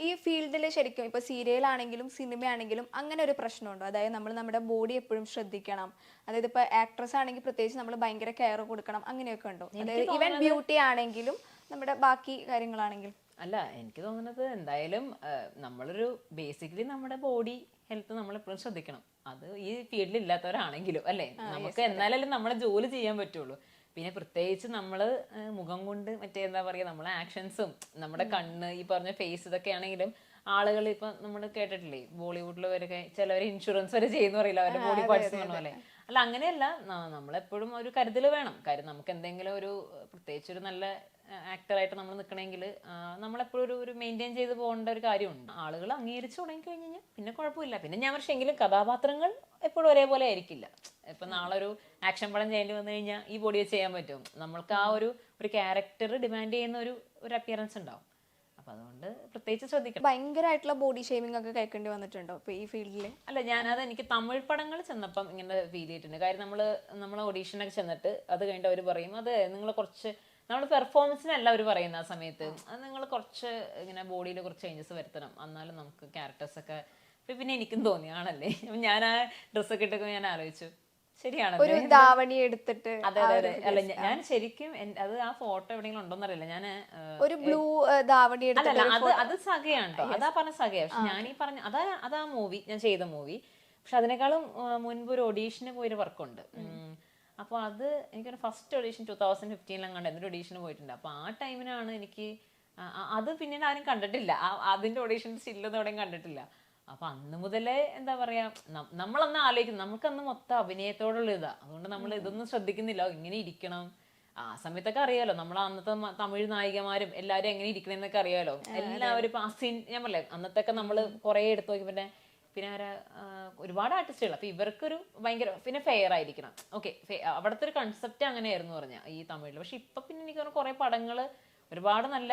ഈ ഫീൽഡിൽ ശരിക്കും ഇപ്പോൾ സീരിയലാണെങ്കിലും സിനിമയാണെങ്കിലും അങ്ങനെ ഒരു പ്രശ്നമുണ്ടോ? അതായത് നമ്മൾ നമ്മുടെ ബോഡി എപ്പോഴും ശ്രദ്ധിക്കണം. അതായത് ഇപ്പോൾ ആക്ട്രസ് ആണെങ്കിൽ പ്രത്യേകിച്ച് നമ്മൾ ഭയങ്കര കെയർ കൊടുക്കണം, അങ്ങനെയൊക്കെ ഉണ്ടോ? അതായത് ഈവൻ ബ്യൂട്ടി ആണെങ്കിലും നമ്മുടെ ബാക്കി കാര്യങ്ങളാണെങ്കിലും. അല്ല, എനിക്ക് തോന്നുന്നത് എന്തായാലും നമ്മളൊരു ബേസിക്കലി നമ്മുടെ ബോഡി ഹെൽത്ത് നമ്മളെപ്പോഴും ശ്രദ്ധിക്കണം. അത് ഈ ഫീൽഡിൽ ഇല്ലാത്തവരാണെങ്കിലും അല്ലേ, നമുക്ക് എന്നാലല്ലേ നമ്മളെ ജോലി ചെയ്യാൻ പറ്റുള്ളൂ. പിന്നെ പ്രത്യേകിച്ച് നമ്മൾ മുഖം കൊണ്ട് മറ്റേ എന്താ പറയുക, നമ്മളെ ആക്ഷൻസും നമ്മുടെ കണ്ണ്, ഈ പറഞ്ഞ ഫേസ്, ഇതൊക്കെ ആണെങ്കിലും ആളുകൾ ഇപ്പൊ നമ്മൾ കേട്ടിട്ടില്ലേ, ബോളിവുഡിൽ വരെ ചിലവർ ഇൻഷുറൻസ് വരെ ചെയ്യുന്ന പറയില്ല അവരുടെ ബോഡി പാർട്സ് എന്ന് പറഞ്ഞ പോലെ. അല്ല, അങ്ങനെയല്ല, നമ്മളെപ്പോഴും ഒരു കരുതൽ വേണം. കാര്യം നമുക്ക് എന്തെങ്കിലും ഒരു പ്രത്യേകിച്ച് ഒരു നല്ല ആക്ടറായിട്ട് നമ്മൾ നിൽക്കണമെങ്കിൽ നമ്മളെപ്പോഴും ഒരു മെയിൻറ്റെയിൻ ചെയ്ത് പോകേണ്ട ഒരു കാര്യമുണ്ട്. ആളുകൾ അംഗീകരിച്ച് തുടങ്ങി കഴിഞ്ഞ് കഴിഞ്ഞാൽ പിന്നെ കുഴപ്പമില്ല. പിന്നെ ഞാൻ പക്ഷേ എങ്കിലും കഥാപാത്രങ്ങൾ എപ്പോഴും ഒരേപോലെ ആയിരിക്കില്ല. ഇപ്പം നാളെ ഒരു ആക്ഷൻ പടം ചെയ്യേണ്ടി വന്നു കഴിഞ്ഞാൽ ഈ ബോഡി വെച്ച് ചെയ്യാൻ പറ്റും. നമ്മൾക്ക് ആ ഒരു ക്യാരക്ടർ ഡിമാൻഡ് ചെയ്യുന്ന ഒരു അപ്പിയറൻസ് ഉണ്ടാവും. അപ്പം അതുകൊണ്ട് പ്രത്യേകിച്ച് ശ്രദ്ധിക്കണം. ഭയങ്കരമായിട്ടുള്ള ബോഡി ഷേമിംഗ് ഒക്കെ കേൾക്കേണ്ടി വന്നിട്ടുണ്ടോ ഇപ്പോൾ ഈ ഫീൽഡിൽ? അല്ല, ഞാനത് എനിക്ക് തമിഴ് പടങ്ങൾ ചെന്നപ്പം ഇങ്ങനെ ഫീൽ ചെയ്തിട്ടുണ്ട്. കാര്യം നമ്മൾ ഓഡീഷനൊക്കെ ചെന്നിട്ട് അത് കഴിഞ്ഞിട്ട് അവർ പറയും, അത് നിങ്ങൾ കുറച്ച് നമ്മുടെ പെർഫോമൻസിനല്ല അവർ പറയുന്ന ആ സമയത്ത്, അത് നിങ്ങൾ കുറച്ച് ഇങ്ങനെ ബോഡിയിൽ കുറച്ച് ചേഞ്ചസ് വരുത്തണം, എന്നാലും നമുക്ക് ക്യാരക്ടേഴ്സൊക്കെ. പിന്നെ എനിക്കും തോന്നി ആണല്ലേ, ഞാൻ ആ ഡ്രസ്സൊക്കെ ഇട്ടൊക്കെ ഞാൻ ആലോചിച്ചു, ശരിയാണല്ലോ, ഒരു ധാവണി എടുത്തിട്ട്. അതെ അതെ അതെ. അല്ല, ഞാൻ ശരിക്കും അത് ആ ഫോട്ടോ എവിടെയെങ്കിലും ഉണ്ടോന്നറിയില്ല. ഞാൻ ഒരു ബ്ലൂ ധാവണി അല്ലല്ല, അത് സഖയാണ് കേട്ടോ, അതാ പറഞ്ഞ സഖയ. പക്ഷെ ഞാൻ ഈ പറഞ്ഞ അതാ മൂവി, ഞാൻ ചെയ്ത മൂവി. പക്ഷെ അതിനേക്കാളും മുൻപ് ഒരു ഓഡീഷന് പോയൊരു വർക്കുണ്ട്. അപ്പോൾ അത് എനിക്കൊരു ഫസ്റ്റ് ഓഡീഷൻ 2015 അങ്ങാണ്ട് എന്തൊരു ഓഡീഷന് പോയിട്ടുണ്ട്. അപ്പോൾ ആ ടൈമിനാണ് എനിക്ക് അത് പിന്നീട് ആരും കണ്ടിട്ടില്ല, അതിൻ്റെ ഓഡീഷൻ സ്റ്റില്ലൊന്നും എവിടെയും കണ്ടിട്ടില്ല. അപ്പൊ അന്ന് മുതലേ എന്താ പറയാ, നമ്മളന്ന് ആലോചിക്കുന്നു, നമുക്കന്ന് മൊത്തം അഭിനയത്തോടുള്ള ഇതാ. അതുകൊണ്ട് നമ്മൾ ഇതൊന്നും ശ്രദ്ധിക്കുന്നില്ല, ഇങ്ങനെ ഇരിക്കണം. ആ സമയത്തൊക്കെ അറിയാലോ, നമ്മൾ അന്നത്തെ തമിഴ് നായികമാരും എല്ലാവരും എങ്ങനെ ഇരിക്കണെന്നൊക്കെ അറിയാലോ. എല്ലാവരും ഇപ്പൊ ഞാൻ പറയല്ലേ, അന്നത്തൊക്കെ നമ്മൾ കുറെ എടുത്തു നോക്കി. പിന്നെ ഒരുപാട് ആർട്ടിസ്റ്റുകൾ. അപ്പൊ ഇവർക്കൊരു ഭയങ്കര പിന്നെ ഫെയർ ആയിരിക്കണം. ഓക്കെ, അവിടുത്തെ ഒരു കൺസെപ്റ്റ് അങ്ങനെയായിരുന്നു പറഞ്ഞ ഈ തമിഴിൽ. പക്ഷെ ഇപ്പൊ പിന്നെ എനിക്ക് തോന്നുന്നു കുറെ പടങ്ങള് ഒരുപാട് നല്ല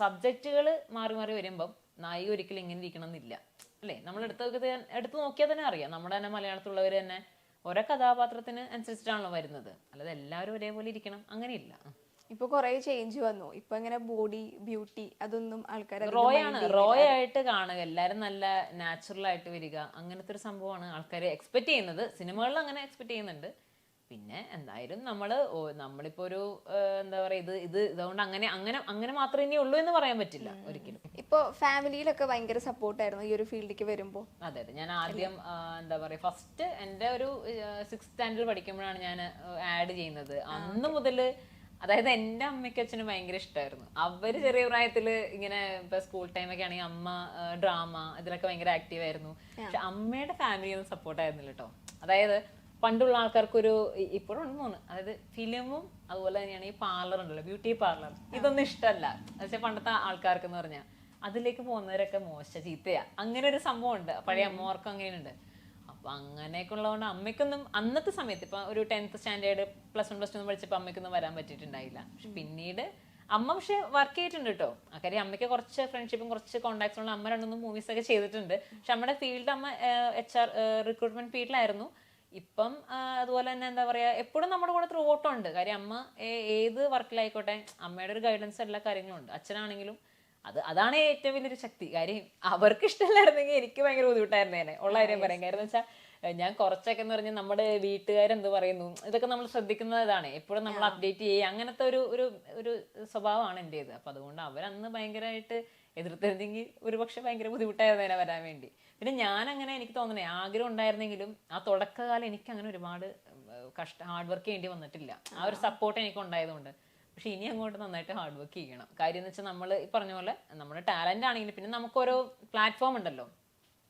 സബ്ജക്റ്റുകൾ മാറി മാറി വരുമ്പം നായിക ഒരിക്കലും ഇങ്ങനെ ഇരിക്കണം എന്നില്ല അല്ലേ. നമ്മൾ എടുത്തു നോക്കിയാൽ തന്നെ അറിയാം, നമ്മുടെ തന്നെ മലയാളത്തിലുള്ളവർ തന്നെ ഓരോ കഥാപാത്രത്തിന് അനുസരിച്ചിട്ടാണല്ലോ വരുന്നത്. അല്ലാതെ എല്ലാവരും ഒരേപോലെ ഇരിക്കണം അങ്ങനെയില്ല. ഇപ്പൊ കുറെ ചേഞ്ച് വന്നു. ഇപ്പൊ ഇങ്ങനെ ബോഡി ബ്യൂട്ടി അതൊന്നും ആൾക്കാർ റോയ് ആയിട്ട് കാണുക, എല്ലാരും നല്ല നാച്ചുറൽ ആയിട്ട് വരിക, അങ്ങനത്തെ ഒരു സംഭവമാണ് ആൾക്കാർ എക്സ്പെക്ട് ചെയ്യുന്നത്. സിനിമകളിൽ അങ്ങനെ എക്സ്പെക്ട് ചെയ്യുന്നുണ്ട്. പിന്നെ എന്തായാലും നമ്മളിപ്പോ ഒരു എന്താ പറയാ, ഇതുകൊണ്ട് അങ്ങനെ മാത്രമേ ഇനി ഉള്ളൂ എന്ന് പറയാൻ പറ്റില്ല ഒരിക്കലും. ഇപ്പൊ ഫാമിലിയിലൊക്കെ ഭയങ്കര സപ്പോർട്ടായിരുന്നു ഈ ഒരു ഫീൽഡിലേക്ക് വരുമ്പോ? അതെ അതെ. ഞാൻ ആദ്യം എന്താ പറയാ, ഫസ്റ്റ് എൻ്റെ ഒരു 6th സ്റ്റാൻഡേർഡ് പഠിക്കുമ്പോഴാണ് ഞാൻ ആഡ് ചെയ്യുന്നത്. അന്ന് മുതല്, അതായത് എൻ്റെ അമ്മയ്ക്കും അച്ഛനും ഭയങ്കര ഇഷ്ടമായിരുന്നു. അവര് ചെറിയ പ്രായത്തില് ഇങ്ങനെ ഇപ്പൊ സ്കൂൾ ടൈം ഒക്കെ ആണെങ്കിൽ അമ്മ ഡ്രാമ ഇതിലൊക്കെ ഭയങ്കര ആക്റ്റീവ് ആയിരുന്നു. പക്ഷെ അമ്മയുടെ ഫാമിലി ഒന്നും സപ്പോർട്ട് ആയിരുന്നില്ല കേട്ടോ. അതായത് പണ്ടുള്ള ആൾക്കാർക്കൊരു ഇപ്പോഴും ഉണ്ടെന്ന് തോന്നുന്നു, അതായത് ഫിലിമും അതുപോലെ തന്നെയാണ് ഈ പാർലർ ഉണ്ടല്ലോ, ബ്യൂട്ടി പാർലർ, ഇതൊന്നും ഇഷ്ടമല്ല. പക്ഷെ പണ്ടത്തെ ആൾക്കാർക്ക് എന്ന് പറഞ്ഞാൽ അതിലേക്ക് പോകുന്നവരൊക്കെ ചീത്തയാ, അങ്ങനെ ഒരു സംഭവം ഉണ്ട്. പഴയ അമ്മമാർക്കും അങ്ങനെയുണ്ട്. അപ്പൊ അങ്ങനെയൊക്കെ ഉള്ളതുകൊണ്ട് അമ്മയ്ക്കൊന്നും അന്നത്തെ സമയത്ത്, ഇപ്പൊ ഒരു 10th സ്റ്റാൻഡേർഡ് +1 +2 പഠിച്ചപ്പോൾ അമ്മയ്ക്കൊന്നും വരാൻ പറ്റിയിട്ടുണ്ടായില്ല. പക്ഷെ പിന്നീട് അമ്മ പക്ഷെ വർക്ക് ചെയ്തിട്ടുണ്ട് കേട്ടോ. കാര്യം അമ്മയ്ക്ക് കുറച്ച് ഫ്രണ്ട്ഷിപ്പും കുറച്ച് കോണ്ടാക്ട്സ് ഉള്ള അമ്മ 2-3 മൂവീസ് ഒക്കെ ചെയ്തിട്ടുണ്ട്. പക്ഷെ നമ്മുടെ ഫീൽഡ് അമ്മ HR റിക്രൂട്ട്മെന്റ് ഫീൽഡിലായിരുന്നു. ഇപ്പം അതുപോലെ തന്നെ എന്താ പറയാ, എപ്പോഴും നമ്മുടെ കൂടെ ത്രൂ ഔട്ട് ഉണ്ട്. കാര്യം അമ്മ ഏത് വർക്കിലായിക്കോട്ടെ അമ്മയുടെ ഒരു ഗൈഡൻസ് എല്ലാ കാര്യങ്ങളും ഉണ്ട്. അച്ഛനാണെങ്കിലും അതാണ് ഏറ്റവും വലിയൊരു ശക്തി. കാര്യം അവർക്ക് ഇഷ്ടമല്ലായിരുന്നെങ്കിൽ എനിക്ക് ഭയങ്കര ബുദ്ധിമുട്ടായിരുന്നേനെ, ഉള്ള കാര്യം പറയാം. കാര്യം എന്ന് വെച്ചാൽ ഞാൻ കുറച്ചൊക്കെ എന്ന് പറഞ്ഞാൽ നമ്മുടെ വീട്ടുകാരെന്ത് പറയുന്നു ഇതൊക്കെ നമ്മൾ ശ്രദ്ധിക്കുന്നതാണ്. എപ്പോഴും നമ്മൾ അപ്ഡേറ്റ് ചെയ്യുക, അങ്ങനത്തെ ഒരു സ്വഭാവമാണ് എൻ്റേത്. അപ്പം അതുകൊണ്ട് അവരന്ന് ഭയങ്കരമായിട്ട് എതിർത്തിരുന്നെങ്കിൽ ഒരുപക്ഷെ ഭയങ്കര ബുദ്ധിമുട്ടായിരുന്നേനെ വരാൻ വേണ്ടി. പിന്നെ ഞാനങ്ങനെ എനിക്ക് തോന്നണേ ആഗ്രഹം ഉണ്ടായിരുന്നെങ്കിലും ആ തുടക്കകാലം എനിക്ക് അങ്ങനെ ഒരുപാട് ഹാർഡ് വർക്ക് ചെയ്യേണ്ടി വന്നിട്ടില്ല. ആ ഒരു സപ്പോർട്ട് എനിക്ക് ഉണ്ടായതുകൊണ്ട്. പക്ഷെ ഇനി അങ്ങോട്ട് നന്നായിട്ട് ഹാർഡ് വർക്ക് ചെയ്യണം. കാര്യം എന്ന് വെച്ചാൽ നമ്മൾ ഈ പറഞ്ഞ പോലെ നമ്മുടെ ടാലന്റ് ആണെങ്കിലും പിന്നെ നമുക്കൊരു പ്ലാറ്റ്ഫോം ഉണ്ടല്ലോ.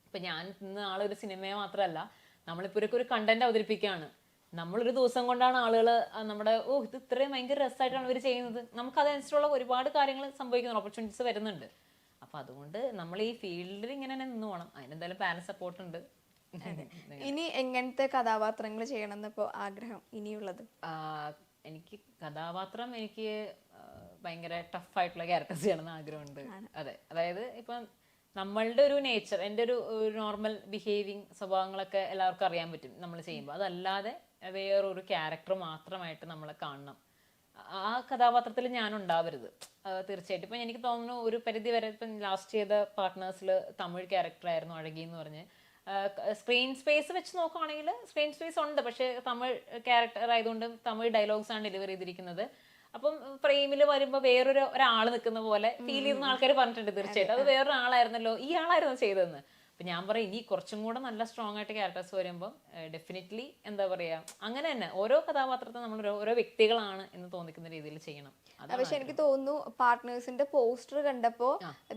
ഇപ്പൊ ഞാൻ ഇന്ന് ആളൊരു സിനിമയെ മാത്രമല്ല, നമ്മളിപ്പോൾ ഒരു കണ്ടന്റ് അവതരിപ്പിക്കുകയാണ്. നമ്മളൊരു ദിവസം കൊണ്ടാണ് ആളുകൾ നമ്മുടെ ഇത് ഇത്രയും ഭയങ്കര രസമായിട്ടാണ് ഇവർ ചെയ്യുന്നത്, നമുക്ക് അതനുസരിച്ചുള്ള ഒരുപാട് കാര്യങ്ങൾ സംഭവിക്കുന്ന ഓപ്പർച്യൂണിറ്റീസ് വരുന്നുണ്ട്. അപ്പൊ അതുകൊണ്ട് നമ്മൾ ഈ ഫീൽഡിൽ ഇങ്ങനെ തന്നെ നിന്ന് പോകണം. അതിനെന്തായാലും പാരന്റ് സപ്പോർട്ട് ഉണ്ട്. ഇനി എങ്ങനത്തെ കഥാപാത്രങ്ങൾ ചെയ്യണം എന്നിപ്പോ ആഗ്രഹം ഇനിയുള്ളത്? എനിക്ക് കഥാപാത്രം എനിക്ക് ഭയങ്കര ടഫായിട്ടുള്ള ക്യാരക്ടേഴ്സ് ചെയ്യണമെന്ന് ആഗ്രഹമുണ്ട്. അതെ, അതായത് ഇപ്പം നമ്മളുടെ ഒരു നേച്ചർ, എൻ്റെ ഒരു നോർമൽ ബിഹേവിങ് സ്വഭാവങ്ങളൊക്കെ എല്ലാവർക്കും അറിയാൻ പറ്റും നമ്മൾ ചെയ്യുമ്പോൾ. അതല്ലാതെ വേറൊരു ക്യാരക്ടർ മാത്രമായിട്ട് നമ്മളെ കാണണം. ആ കഥാപാത്രത്തിൽ ഞാൻ ഉണ്ടാവരുത്. തീർച്ചയായിട്ടും ഇപ്പം എനിക്ക് തോന്നുന്നു ഒരു പരിധി വരെ ഇപ്പം ലാസ്റ്റ് ചെയ്ത പാർട്ട്നേഴ്സിൽ തമിഴ് ക്യാരക്ടറായിരുന്നു അഴകി എന്ന് പറഞ്ഞ്. സ്ക്രീൻ സ്പേസ് വെച്ച് നോക്കുകയാണെങ്കിൽ സ്ക്രീൻ സ്പേസ് ഉണ്ട്, പക്ഷേ തമിഴ് ക്യാരക്ടർ ആയതുകൊണ്ട് തമിഴ് ഡയലോഗ്സ് ആണ് ഡെലിവർ ചെയ്തിരിക്കുന്നത്. അപ്പം ഫ്രെയിമിൽ വരുമ്പോൾ ഒരാൾ നിൽക്കുന്ന പോലെ ഫീൽ ചെയ്യുന്ന ആൾക്കാർ പറഞ്ഞിട്ടുണ്ട്. തീർച്ചയായിട്ടും അത് വേറൊരാളായിരുന്നല്ലോ, ഈ ആളായിരുന്നു ചെയ്തതെന്ന്. അപ്പം ഞാൻ പറയും ഇനി കുറച്ചും കൂടെ നല്ല സ്ട്രോങ് ആയിട്ട് ക്യാരക്ടേഴ്സ് വരുമ്പോൾ ഡെഫിനറ്റ്ലി എന്താ പറയുക, അങ്ങനെ തന്നെ ഓരോ കഥാപാത്രത്തെ നമ്മൾ ഓരോ വ്യക്തികളാണ് എന്ന് തോന്നിക്കുന്ന രീതിയിൽ ചെയ്യണം. പക്ഷെ എനിക്ക് തോന്നുന്നു പാർട്ട്നേഴ്സിന്റെ പോസ്റ്റർ കണ്ടപ്പോ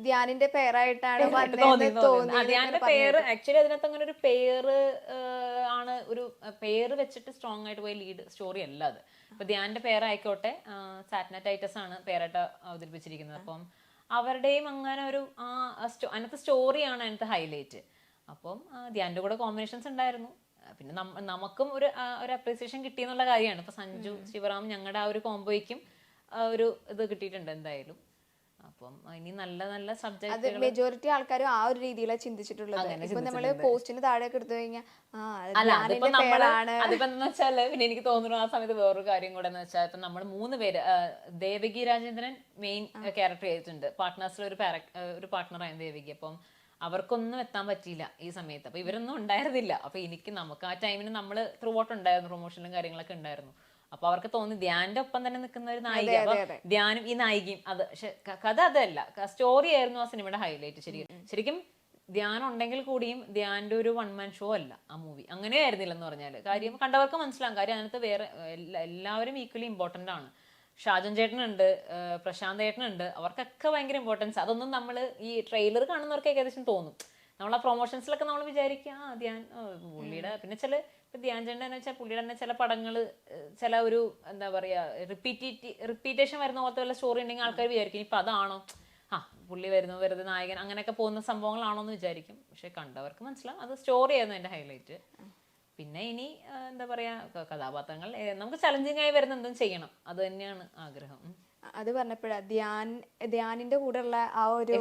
ധ്യാനിന്റെ പേരായിട്ടാണ് ധ്യാനിന്റെ പേര് ആക്ച്വലി അതിനകത്ത് അങ്ങനെ ഒരു പേര് ആണ്, ഒരു പേര് വെച്ചിട്ട് സ്ട്രോങ് ആയിട്ട് പോയി ലീഡ് സ്റ്റോറി അല്ല അത്. ഇപ്പൊ ധ്യാനിന്റെ പേരായിക്കോട്ടെ സാറ്റ്ന ടൈറ്റസ് ആണ് പേരായിട്ട് അവതരിപ്പിച്ചിരിക്കുന്നത്. അപ്പം അവരുടെയും അങ്ങനെ ഒരു അതിനകത്ത് സ്റ്റോറിയാണ് അതിനകത്ത് ഹൈലൈറ്റ്. അപ്പം ധ്യാനിന്റെ കൂടെ കോമ്പിനേഷൻസ് ഉണ്ടായിരുന്നു. പിന്നെ നമുക്കും ഒരു അപ്രീസിയേഷൻ കിട്ടിയെന്നുള്ള കാര്യമാണ്. ഇപ്പൊ സഞ്ജു ശിവറാം ഞങ്ങളുടെ ആ ഒരു കോംബോയ്ക്കും ഒരു ഇത് കിട്ടിയിട്ടുണ്ട് എന്തായാലും. അപ്പം ഇനി നല്ല നല്ല സബ്ജക്ട് മെജോറിറ്റി ആൾക്കാരും ആ ഒരു രീതിയിലാണ് ചിന്തിച്ചിട്ടുള്ളത്. ഇപ്പൊ നമ്മള് പോസ്റ്റിന് താഴെയൊക്കെ എടുത്തു കഴിഞ്ഞാൽ അതിപ്പോ എന്താ വെച്ചാല് പിന്നെ എനിക്ക് തോന്നുന്നു ആ സമയത്ത് വേറൊരു കാര്യം കൂടെ എന്ന് വെച്ചാൽ ഇപ്പൊ നമ്മൾ 3 പേര് ദേവകി രാജേന്ദ്രൻ മെയിൻ ക്യാരക്ടർ ചെയ്തിട്ടുണ്ട്. പാർട്ട്നേഴ്സിൽ ഒരു പാർട്ട്ണറായിരുന്നു ദേവകി. അപ്പം അവർക്കൊന്നും എത്താൻ പറ്റിയില്ല ഈ സമയത്ത്. അപ്പൊ ഇവരൊന്നും ഉണ്ടായിരുന്നില്ല. അപ്പൊ നമുക്ക് ആ ടൈമിന് നമ്മൾ ത്രൂ ഔട്ട് ഉണ്ടായിരുന്നു, പ്രൊമോഷനിലും കാര്യങ്ങളൊക്കെ ഉണ്ടായിരുന്നു. അപ്പൊ അവർക്ക് തോന്നി ധ്യാന്റെ ഒപ്പം തന്നെ നിൽക്കുന്ന ഒരു നായിക, അപ്പൊ ധ്യാനും ഈ നായികയും അത്. പക്ഷെ കഥ അതല്ല, സ്റ്റോറി ആയിരുന്നു ആ സിനിമയുടെ ഹൈലൈറ്റ്. ശരിക്കും ധ്യാനം ഉണ്ടെങ്കിൽ കൂടിയും ധ്യാന്റെ ഒരു 1 man ഷോ അല്ല ആ മൂവി. അങ്ങനെ ആയിരുന്നില്ലെന്ന് പറഞ്ഞാല് കാര്യം കണ്ടവർക്ക് മനസ്സിലാവും. കാര്യം അതിനകത്ത് വേറെ എല്ലാവരും ഈക്വലി ഇമ്പോർട്ടന്റ് ആണ്. ഷാജൻ ചേട്ടനുണ്ട്, പ്രശാന്ത് ചേട്ടനുണ്ട്, അവർക്കൊക്കെ ഭയങ്കര ഇമ്പോർട്ടൻസ്. അതൊന്നും നമ്മൾ ഈ ട്രെയിലർ കാണുന്നവർക്ക് ഏകദേശം തോന്നും. നമ്മൾ ആ പ്രൊമോഷൻസിലൊക്കെ നമ്മൾ വിചാരിക്കുക ധ്യാൻ പുള്ളിയുടെ, പിന്നെ ഇപ്പൊ ധ്യാൻ ചേട്ടൻ എന്ന് വെച്ചാൽ പുള്ളിയുടെ തന്നെ ചില പടങ്ങള് ചില ഒരു എന്താ പറയാ റിപ്പീറ്റേഷൻ വരുന്ന പോലത്തെ വല്ല സ്റ്റോറി ഉണ്ടെങ്കിൽ ആൾക്കാർ വിചാരിക്കും ഇപ്പൊ അതാണോ, പുള്ളി വരുന്നു വെറുതെ നായകൻ അങ്ങനെയൊക്കെ പോകുന്ന സംഭവങ്ങളാണോ എന്ന് വിചാരിക്കും. പക്ഷെ കണ്ടവർക്ക് മനസ്സിലാവും അത് സ്റ്റോറി ആയിരുന്നു അതിന്റെ ഹൈലൈറ്റ്. പിന്നെ ഇനി എന്താ പറയാ കഥാപാത്രങ്ങൾ നമുക്ക് ചലഞ്ചിങ് ആയി വരുന്ന എന്തും ചെയ്യണം, അത് തന്നെയാണ് ആഗ്രഹം. അത് പറഞ്ഞപ്പോഴാ ധ്യാനിന്റെ കൂടെയുള്ള ആ ഒരു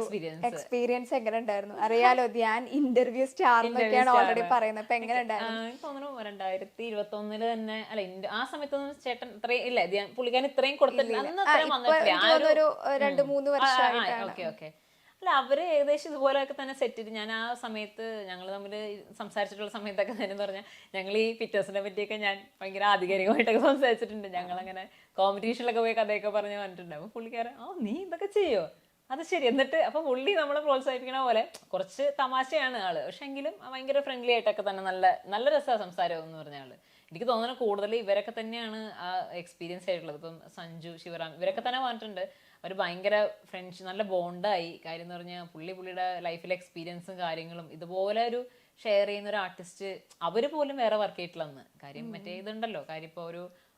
എക്സ്പീരിയൻസ് എങ്ങനെ ഉണ്ടായിരുന്നു? അറിയാലോ ധ്യാൻ ഇന്റർവ്യൂ സ്റ്റാർ എന്നൊക്കെയാണ് ഓൾറെഡി പറയുന്നത്. അപ്പൊ എങ്ങനെ ഉണ്ടായിരുന്നു? എനിക്ക് തോന്നുന്നു 2021 തന്നെ അല്ല, ആ സമയത്തൊന്നും ചേട്ടൻ ഇത്രയും ഇല്ല, പുള്ളിക്കാരൻ ഇത്രയും കൊടുത്തിട്ടില്ല. അന്ന് അത്രയും വന്നിട്ടില്ല, ഒരു 2-3 വർഷം. ഓക്കെ അല്ല, അവര് ഏകദേശം ഇതുപോലെയൊക്കെ തന്നെ സെറ്റ് ചെയ്ത്. ഞാൻ ആ സമയത്ത് ഞങ്ങൾ തമ്മിൽ സംസാരിച്ചിട്ടുള്ള സമയത്തൊക്കെ തന്നെ പറഞ്ഞാൽ ഞങ്ങൾ ഈ പിറ്റേഴ്സിനെ പറ്റിയൊക്കെ ഞാൻ ഭയങ്കര ആധികാരികമായിട്ടൊക്കെ സംസാരിച്ചിട്ടുണ്ട്. ഞങ്ങളങ്ങനെ കോമ്പറ്റീഷനിലൊക്കെ പോയി കഥയൊക്കെ പറഞ്ഞ് വന്നിട്ടുണ്ട്. അപ്പൊ പുള്ളിക്കാരൻ നീ ഇതൊക്കെ ചെയ്യോ, അത് ശരി. എന്നിട്ട് അപ്പൊ പുള്ളി നമ്മളെ പ്രോത്സാഹിപ്പിക്കണ പോലെ കുറച്ച് തമാശയാണ് ആള്, പക്ഷെ എങ്കിലും ഭയങ്കര ഫ്രണ്ട്ലി ആയിട്ടൊക്കെ തന്നെ നല്ല രസമാണ് സംസാരം എന്ന് പറഞ്ഞ ആള്. എനിക്ക് തോന്നുന്നു കൂടുതൽ ഇവരൊക്കെ തന്നെയാണ് ആ എക്സ്പീരിയൻസ് ആയിട്ടുള്ളത്. ഇപ്പം സഞ്ജു ശിവറാം ഇവരൊക്കെ തന്നെ പറഞ്ഞിട്ടുണ്ട് അവർ ഭയങ്കര ഫ്രണ്ട്സ്, നല്ല ബോണ്ടായി. കാര്യം എന്ന് പറഞ്ഞാൽ പുള്ളിയുടെ ലൈഫിലെ എക്സ്പീരിയൻസും കാര്യങ്ങളും ഇതുപോലെ ഒരു ഷെയർ ചെയ്യുന്ന ഒരു ആർട്ടിസ്റ്റ് അവർ പോലും വേറെ വർക്ക് ചെയ്തിട്ടില്ലെന്ന്. കാര്യം മറ്റേ ഇതുണ്ടല്ലോ, കാര്യം ഇപ്പോൾ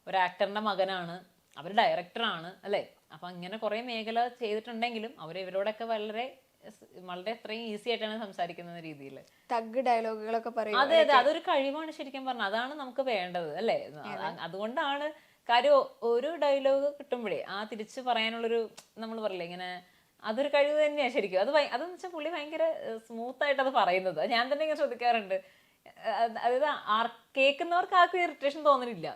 ഒരു ആക്ടറിന്റെ മകനാണ്, അവർ ഡയറക്ടറാണ് അല്ലേ. അപ്പൊ അങ്ങനെ കുറെ മേഖല ചെയ്തിട്ടുണ്ടെങ്കിലും ഇവരോടൊക്കെ വളരെ അത്രയും ഈസി ആയിട്ടാണ് സംസാരിക്കുന്ന രീതിയിൽ തഗ് ഡയലോഗുകളൊക്കെ പറയും. അതെ, അതൊരു കഴിവാണ് ശരിക്കും പറഞ്ഞാൽ. അതാണ് നമുക്ക് വേണ്ടത് അല്ലേ. അതുകൊണ്ടാണ് കാര്യം ഒരു ഡയലോഗ് കിട്ടുമ്പോഴേ തിരിച്ച് പറയാനുള്ളൊരു നമ്മൾ പറയില്ലേ ഇങ്ങനെ, അതൊരു കഴിവ് തന്നെയാണ് ശരിക്കും. അതെന്ന് വെച്ചാൽ പുള്ളി ഭയങ്കര സ്മൂത്ത് ആയിട്ട് അത് പറയുന്നത് ഞാൻ തന്നെ ഇങ്ങനെ ശ്രദ്ധിക്കാറുണ്ട്. അതായത് കേൾക്കുന്നവർക്ക് ആർക്കും ഇറിറ്റേഷൻ തോന്നുന്നില്ല.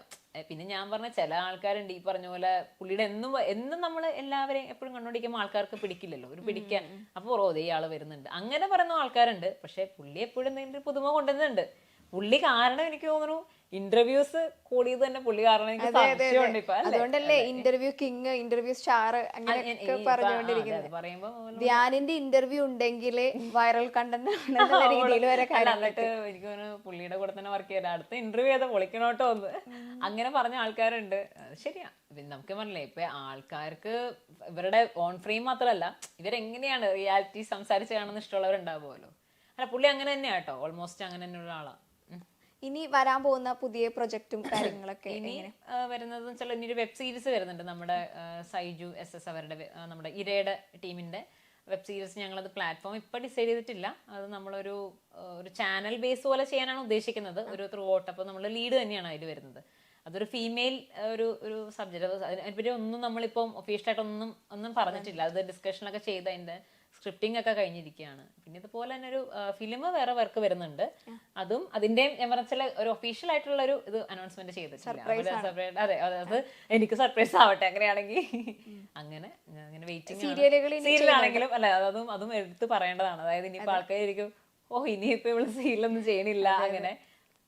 പിന്നെ ഞാൻ പറഞ്ഞ ചില ആൾക്കാരുണ്ട് ഈ പറഞ്ഞ പോലെ പുള്ളിയുടെ എന്നും നമ്മൾ എല്ലാവരെയും എപ്പോഴും കണ്ടുപിടിക്കുമ്പോൾ ആൾക്കാർക്ക് പിടിക്കില്ലല്ലോ, ഒരു പിടിക്കാൻ. അപ്പോൾ ഇയാള് വരുന്നുണ്ട് അങ്ങനെ പറയുന്ന ആൾക്കാരുണ്ട്. പക്ഷെ പുള്ളി എപ്പോഴും എന്തെങ്കിലും പുതുമ കൊണ്ടുവരുന്നുണ്ട്. പുള്ളി കാരണം എനിക്ക് തോന്നുന്നു ഇന്റർവ്യൂസ് കൂടിയത് തന്നെ പുള്ളി കാരണം. എനിക്ക് സംശയമുണ്ട് ഇപ്പൊ. അതുകൊണ്ടല്ലേ ഇന്റർവ്യൂ കിങ്, ഇന്റർവ്യൂ സ്റ്റാർ അങ്ങനെയൊക്കെ പറഞ്ഞുകൊണ്ടിരിക്കുന്നത്. പറയുമ്പോ ധ്യാനിന്റെ ഇന്റർവ്യൂ ഉണ്ടെങ്കിൽ വൈറൽ കണ്ടന്റ് രീതിയിൽ വരെ. എന്നിട്ട് എനിക്ക് തോന്നുന്നു പുള്ളിയുടെ കൂടെ തന്നെ വർക്ക് ചെയ്യാൻ അടുത്ത ഇന്റർവ്യൂ ചെയ്താൽ പൊളിക്കണോട്ടോ ഒന്ന് അങ്ങനെ പറഞ്ഞ ആൾക്കാരുണ്ട്. ശരിയാ, നമുക്ക് പറഞ്ഞില്ലേ ഇപ്പൊ ആൾക്കാർക്ക് ഇവരുടെ ഓൺ ഫ്രെയിം മാത്രമല്ല ഇവരെങ്ങനെയാണ് റിയാലിറ്റി സംസാരിച്ച് കാണുന്ന ഇഷ്ടമുള്ളവരുണ്ടാവുമല്ലോ. അല്ല, പുള്ളി അങ്ങനെ തന്നെയാ കേട്ടോ, ഓൾമോസ്റ്റ് അങ്ങനെ തന്നെയുള്ള ആളാ. ഇനി വരാൻ പോകുന്ന പുതിയ പ്രൊജക്റ്റും കാര്യങ്ങളൊക്കെ ഇനി വരുന്നത് വെച്ചാൽ ഇനി ഒരു വെബ് സീരീസ് വരുന്നുണ്ട് നമ്മുടെ സൈജു SS അവരുടെ നമ്മുടെ ഇരയുടെ ടീമിന്റെ വെബ് സീരീസ്. ഞങ്ങളത് പ്ലാറ്റ്ഫോം ഇപ്പൊ ഡിസൈഡ് ചെയ്തിട്ടില്ല. അത് നമ്മളൊരു ചാനൽ ബേസ് പോലെ ചെയ്യാനാണ് ഉദ്ദേശിക്കുന്നത്, ഒരു ത്രൂ ഔട്ട്. അപ്പൊ നമ്മൾ ലീഡ് തന്നെയാണ് അതിൽ വരുന്നത്. അതൊരു ഫീമെയിൽ ഒരു സബ്ജക്റ്റ്. അതിനെപ്പറ്റി ഒന്നും നമ്മളിപ്പം ഒഫീഷ്യലായിട്ട് ഒന്നും പറഞ്ഞിട്ടില്ല. അത് ഡിസ്കഷനൊക്കെ ചെയ്ത് അതിന്റെ സ്ക്രിപ്റ്റിംഗ് ഒക്കെ കഴിഞ്ഞിരിക്കുകയാണ്. പിന്നെ ഇതുപോലെ തന്നെ ഒരു ഫിലിം വേറെ വർക്ക് വരുന്നുണ്ട്. അതും അതിന്റെയും ഞാൻ പറഞ്ഞ ഒരു ഒഫീഷ്യൽ ആയിട്ടുള്ള ഒരു ഇത് അനൗൺസ്മെന്റ് ചെയ്തിട്ടില്ല. അതെ അത് എനിക്ക് സർപ്രൈസ് ആവട്ടെ അങ്ങനെയാണെങ്കിൽ. അങ്ങനെ വെയിറ്റിംഗ്. സീരിയലാണെങ്കിലും അല്ല അതും എടുത്ത് പറയേണ്ടതാണ്. അതായത് ഇനിയിപ്പോ ആൾക്കാരായിരിക്കും ഇനിയിപ്പോ ഇവള് സീരിയലൊന്നും ചെയ്യണില്ല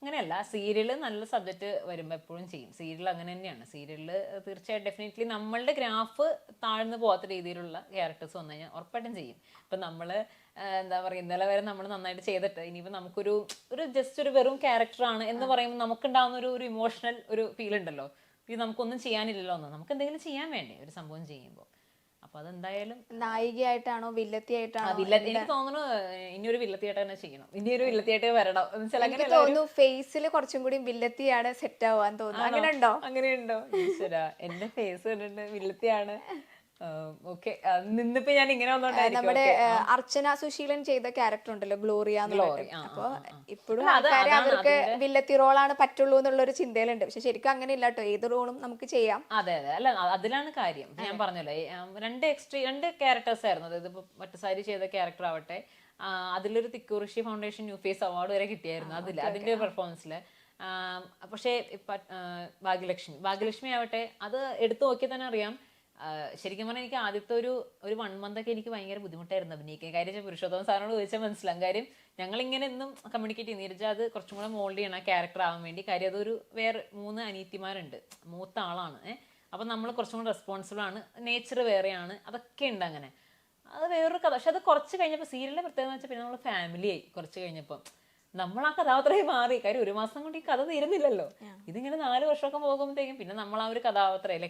അങ്ങനെയല്ല. സീരിയല് നല്ല സബ്ജക്റ്റ് വരുമ്പോൾ എപ്പോഴും ചെയ്യും. സീരിയൽ അങ്ങനെ തന്നെയാണ്. സീരിയലില് തീർച്ചയായിട്ടും ഡെഫിനറ്റ്ലി നമ്മളുടെ ഗ്രാഫ് താഴ്ന്നു പോകാത്ത രീതിയിലുള്ള ക്യാരക്ടേഴ്സ് വന്നു കഴിഞ്ഞാൽ ഉറപ്പായിട്ടും ചെയ്യും. ഇപ്പം നമ്മള് എന്താ പറയുക, ഇന്നലെ വരെ നമ്മൾ നന്നായിട്ട് ചെയ്തിട്ട് ഇനിയിപ്പോൾ നമുക്കൊരു ജസ്റ്റ് ഒരു വെറും ക്യാരക്ടറാണ് എന്ന് പറയുമ്പോൾ നമുക്കുണ്ടാകുന്ന ഒരു ഇമോഷണൽ ഒരു ഫീൽ ഉണ്ടല്ലോ. ഇത് നമുക്കൊന്നും ചെയ്യാനില്ലല്ലോ എന്ന്, നമുക്ക് എന്തെങ്കിലും ചെയ്യാൻ വേണ്ടേ ഒരു സംഭവം ചെയ്യുമ്പോൾ. അപ്പൊ അതെന്തായാലും നായികയായിട്ടാണോ വില്ലത്തിയായിട്ടാണോ? എനിക്ക് തോന്നുന്നു ഇനിയൊരു വില്ലത്തിയായിട്ട് തന്നെ ചെയ്യണം. ഇനിയൊരു വില്ലത്തിയായിട്ട് വരണം. എനിക്ക് തോന്നുന്നു ഫേസിൽ കുറച്ചും കൂടി വില്ലത്തിയാണ് സെറ്റ് ആവാൻ തോന്നുന്നു. അങ്ങനെയുണ്ടോ? അങ്ങനെയുണ്ടോ? ഈശ്വരാ, എന്റെ ഫേസ് കണ്ടിട്ട് വില്ലത്തിയാണ്. ഓക്കെ, നിന്നിപ്പോ ഞാൻ ഇങ്ങനെ നമ്മുടെ അർച്ചന സുശീലൻ ചെയ്ത ക്യാരക്ടർ ഉണ്ടല്ലോ, ഗ്ലോറിയ. അപ്പൊ ഇപ്പോഴും അവർക്ക് വില്ലത്തി റോളാണ് പറ്റുള്ളൂ എന്നുള്ളൊരു ചിന്തയിലുണ്ട്. പക്ഷെ ശരിക്കും അങ്ങനെ ഇല്ല കേട്ടോ, ഏത് റോളും നമുക്ക് ചെയ്യാം. അതെ അല്ല അതിലാണ് കാര്യം. ഞാൻ പറഞ്ഞല്ലോ രണ്ട് ക്യാരക്ടേഴ്സ് ആയിരുന്നു. അതായത് ഇപ്പൊ മറ്റസാരി ചെയ്ത ക്യാരക്ടർ ആവട്ടെ, അതിലൊരു Thikkurissy foundation new face award വരെ കിട്ടിയായിരുന്നു അതിന്റെ പെർഫോമൻസില്. പക്ഷേ ഭാഗ്യലക്ഷ്മി ആവട്ടെ, അത് എടുത്തു നോക്കിയാൽ തന്നെ അറിയാം. ശരിക്കും പറഞ്ഞാൽ എനിക്ക് ആദ്യത്തെ ഒരു 1 month ഒക്കെ എനിക്ക് ഭയങ്കര ബുദ്ധിമുട്ടായിരുന്നു അഭിനയിക്കാൻ. കാര്യം പുരുഷോത്തമൻ സാറിനോട് ചോദിച്ചാൽ മനസ്സിലാകും. കാര്യം ഞങ്ങളിങ്ങനെ എന്നും കമ്മ്യൂണിക്കേറ്റ് ചെയ്യുന്ന നീരജ അത് കുറച്ചും കൂടെ മോൾഡ് ചെയ്യണം ക്യാരക്ടർ ആവാൻ വേണ്ടി. കാര്യം അതൊരു വേറെ 3 അനിയത്തിമാരുണ്ട്, മൂത്ത ആളാണ്. അപ്പം നമ്മൾ കുറച്ചും കൂടെ റെസ്പോൺസിബിൾ ആണ്, നേച്ചർ വേറെയാണ്, അതൊക്കെ ഉണ്ട്. അങ്ങനെ അത് വേറൊരു കഥ. പക്ഷെ അത് കുറച്ച് കഴിഞ്ഞപ്പോൾ സീരിയലിന്റെ പ്രത്യേകത വെച്ചാൽ പിന്നെ നമ്മൾ ഫാമിലി ആയി. കുറച്ച് കഴിഞ്ഞപ്പോൾ നമ്മൾ ആ കഥാപാത്രമായി മാറി. കാര്യം 1 മാസം കൊണ്ട് ഈ കഥ തീരുന്നില്ലല്ലോ. ഇതിങ്ങനെ 4 വർഷമൊക്കെ പോകുമ്പോഴത്തേക്കും പിന്നെ നമ്മൾ ആ ഒരു കഥാപാത്രമായി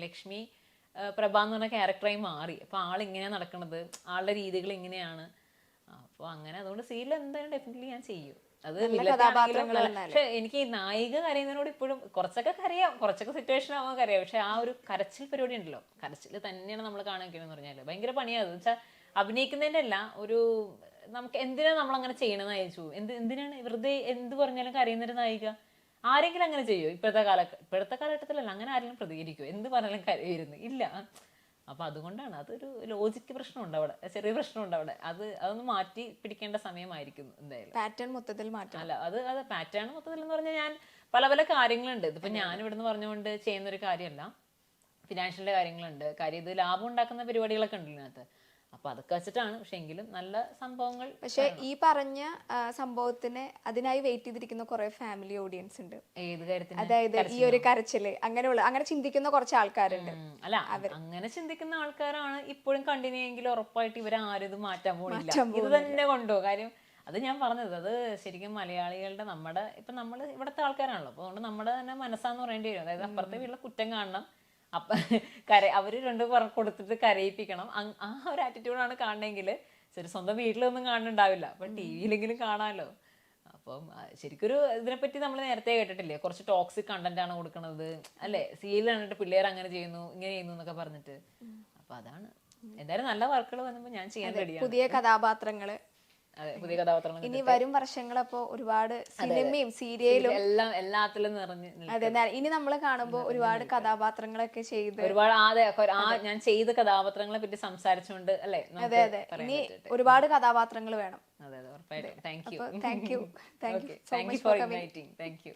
ലക്ഷ്മി പ്രഭ എന്ന് പറഞ്ഞ ക്യാരക്ടറായി മാറി. അപ്പൊ ആളിങ്ങനെയാണ് നടക്കുന്നത്, ആളുടെ രീതികൾ ഇങ്ങനെയാണ്. അപ്പൊ അങ്ങനെ അതുകൊണ്ട് സീരിയൽ എന്തായാലും ഡെഫിനറ്റ്ലി ഞാൻ ചെയ്യും. അത് പക്ഷെ എനിക്ക് ഈ നായിക കരയുന്നതിനോട് ഇപ്പോഴും കുറച്ചൊക്കെ കരയാം, കുറച്ചൊക്കെ സിറ്റുവേഷൻ ആവാൻ കരയാം. പക്ഷെ ആ ഒരു കരച്ചിൽ പരിപാടി ഉണ്ടല്ലോ, കരച്ചിൽ തന്നെയാണ് നമ്മൾ കാണാൻ പറഞ്ഞാല് ഭയങ്കര പണിയാണ്. എന്ന് വെച്ചാൽ അഭിനയിക്കുന്നതിന്റെ അല്ല, ഒരു നമുക്ക് എന്തിനാണ് നമ്മൾ അങ്ങനെ ചെയ്യണമെന്ന് അയച്ചു. എന്തിനാണ് വെറുതെ എന്ത് പറഞ്ഞാലും കരയുന്നൊരു നായിക? ആരെങ്കിലും അങ്ങനെ ചെയ്യോ ഇപ്പോഴത്തെ കാലഘട്ടത്തിലല്ല? അങ്ങനെ ആരെങ്കിലും പ്രതികരിക്കുമോ? എന്ത് പറഞ്ഞാലും കരയിരുന്നു ഇല്ല. അപ്പൊ അതുകൊണ്ടാണ് അതൊരു ലോജിക്ക് പ്രശ്നമുണ്ട് അവിടെ, ചെറിയ പ്രശ്നമുണ്ട് അവിടെ. അതൊന്ന് മാറ്റി പിടിക്കേണ്ട സമയമായിരിക്കും എന്തായാലും. പാറ്റേൺ മൊത്തത്തിൽ മാറ്റാം. അല്ല അത് പാറ്റേൺ മൊത്തത്തിൽ എന്ന് പറഞ്ഞാൽ ഞാൻ പല കാര്യങ്ങളുണ്ട്. ഇതിപ്പോ ഞാൻ ഇവിടുന്ന് പറഞ്ഞുകൊണ്ട് ചെയ്യുന്നൊരു കാര്യമല്ല, ഫിനാൻഷ്യലിന്റെ കാര്യങ്ങളുണ്ട്. കാര്യം ഇത് ലാഭം ഉണ്ടാക്കുന്ന പരിപാടികളൊക്കെ ഉണ്ടല്ലോ ഇതിനകത്ത്. അപ്പൊ അതൊക്കെ വെച്ചിട്ടാണ്. പക്ഷെ എങ്കിലും നല്ല സംഭവങ്ങൾ. പക്ഷെ ഈ പറഞ്ഞ സംഭവത്തിന് അതിനായി വെയിറ്റ് ചെയ്തിരിക്കുന്ന കുറെ ഫാമിലി ഓഡിയൻസ് ഉണ്ട്. ഏത് കാര്യത്തിന്? അതായത് ഈ ഒരു കരച്ചില് അങ്ങനെ ചിന്തിക്കുന്ന കുറച്ച് ആൾക്കാരുണ്ട്. അല്ല, അങ്ങനെ ചിന്തിക്കുന്ന ആൾക്കാരാണ് ഇപ്പോഴും കണ്ടിന്യൂ എങ്കിലും ഉറപ്പായിട്ട് ഇവരാരും ഇത് മാറ്റാൻ പോണില്ല. ഇത് തന്നെ കൊണ്ടോ കാര്യം. അത് ഞാൻ പറഞ്ഞത്, അത് ശരിക്കും മലയാളികളുടെ ഇപ്പൊ നമ്മള് ഇവിടുത്തെ ആൾക്കാരാണല്ലോ. അപ്പൊ അതുകൊണ്ട് നമ്മുടെ തന്നെ മനസ്സാന്ന് പറയേണ്ടി വരും. അതായത് അപ്പുറത്തെ വീട്ടിലെ കുറ്റം കാണണം, അപ്പൊ അവര് 2 കൊടുത്തിട്ട് കരയിപ്പിക്കണം. ആ ഒരു ആറ്റിറ്റ്യൂഡാണ് കാണണമെങ്കിൽ ശരി, സ്വന്തം വീട്ടിലൊന്നും കാണുന്നുണ്ടാവില്ല, അപ്പൊ ടി വിയിലെങ്കിലും കാണാമല്ലോ. അപ്പം ശരിക്കൊരു ഇതിനെപ്പറ്റി നമ്മൾ നേരത്തെ കേട്ടിട്ടില്ലേ, കുറച്ച് ടോക്സിക് കണ്ടന്റ് ആണ് കൊടുക്കുന്നത് അല്ലെ, സീരിയൽ കണ്ടിട്ട് പിള്ളേർ അങ്ങനെ ചെയ്യുന്നു ഇങ്ങനെ ചെയ്യുന്നു എന്നൊക്കെ പറഞ്ഞിട്ട്. അപ്പൊ അതാണ്. എന്തായാലും നല്ല വർക്കുകൾ വന്നപ്പോൾ ഞാൻ ചെയ്യാൻ റെഡിയാണ്. പുതിയ കഥാപാത്രങ്ങള്, പുതിയ കഥാപാത്രങ്ങൾ ഇനി വരും വർഷങ്ങളപ്പോ ഒരുപാട് സിനിമയും സീരിയലും എല്ലാത്തിലും നിറഞ്ഞ്. അതെ, ഇനി നമ്മള് കാണുമ്പോ ഒരുപാട് കഥാപാത്രങ്ങളൊക്കെ ചെയ്ത് ഒരുപാട് ഞാൻ ചെയ്ത കഥാപാത്രങ്ങളെ പറ്റി സംസാരിച്ചുകൊണ്ട് അല്ലെ. അതെ ഇനി ഒരുപാട് കഥാപാത്രങ്ങൾ വേണം. അതെ ഉറപ്പായിട്ടും. Thank you thank you for inviting. Thank you.